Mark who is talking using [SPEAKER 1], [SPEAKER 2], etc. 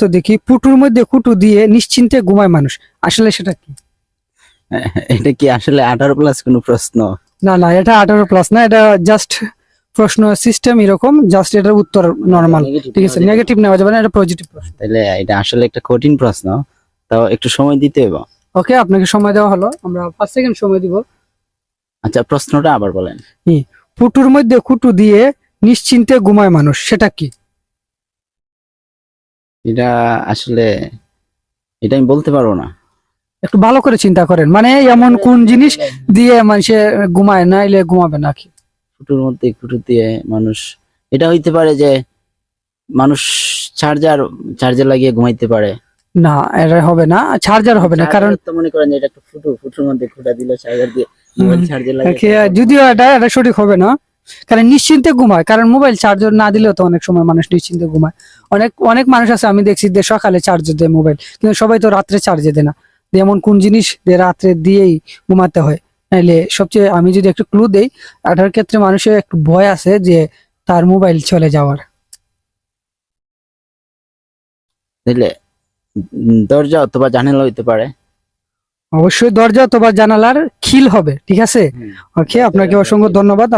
[SPEAKER 1] তো দেখি পুটুর মধ্যে কুটু দিয়ে নিশ্চিন্তে ঘুমায় মানুষ, আসলে সেটা কি?
[SPEAKER 2] এটা কি আসলে 18+ কোনো প্রশ্ন?
[SPEAKER 1] না না, এটা 18+ না, এটা জাস্ট প্রশ্ন সিস্টেম এরকম, জাস্ট এটার উত্তর নরমাল।
[SPEAKER 2] Negative
[SPEAKER 1] ঠিক আছে,
[SPEAKER 2] নেওয়া যেতে
[SPEAKER 1] নেগেটিভ নেওয়া যাবে না, এটা পজিটিভ প্রশ্ন।
[SPEAKER 2] তাহলে এটা আসলে একটা কঠিন প্রশ্ন, তাও একটু সময় দিতে হবে।
[SPEAKER 1] ওকে, আপনাকে সময় দেওয়া হলো, আমরা 5 সেকেন্ড সময় দিব।
[SPEAKER 2] আচ্ছা, প্রশ্নটা আবার বলেন।
[SPEAKER 1] পুটুর মধ্যে কুটু দিয়ে নিশ্চিন্তে ঘুমায় মানুষ, সেটা কি?
[SPEAKER 2] এটা আসলে এটা আমি বলতে পারবো না।
[SPEAKER 1] একটু ভালো করে চিন্তা করেন, মানে এমন কোন জিনিস দিয়ে মানুষে ঘুমায় না, এলে ঘুমাবে নাকি?
[SPEAKER 2] ফুটোর মধ্যে ফুটো দিয়ে মানুষ, এটা হইতে পারে যে মানুষ চার্জার লাগিয়ে ঘুমাইতে পারে।
[SPEAKER 1] না, এটা হবে না, চার্জার হবে না, কারণ
[SPEAKER 2] তো মনে করেন যে এটা একটা ফুটোর মধ্যে খুঁটা দিল, চার্জার দিয়ে মোবাইল চার্জে লাগিয়ে
[SPEAKER 1] যদিও এটা সঠিক হবে না, কারণ নিশ্চিন্তে ঘুমায়, কারণ মোবাইল চার্জার না দিলেও তো অনেক সময় মানুষ নিশ্চিন্তে ঘুমায়। অনেক অনেক মানুষ আছে, আমি দেখছি যে সকালে চার্জ দেয় মোবাইল, কিন্তু সবাই তো রাত্রে চার্জে দেয় না। এমন কোন জিনিস যে রাত্রে দিয়েই ঘুমাতে হয়? নাইলে সবচেয়ে, আমি যদি একটু ক্লু দেই, এটার ক্ষেত্রে মানুষের একটু ভয় আছে যে তার মোবাইল চলে যাওয়ার।
[SPEAKER 2] দিলে দরজা অথবা জানালা হইতে পারে।
[SPEAKER 1] অবশ্যই দরজা অথবা জানালার খিল হবে, ঠিক আছে। ওকে, আপনাকে অসংখ্য ধন্যবাদ।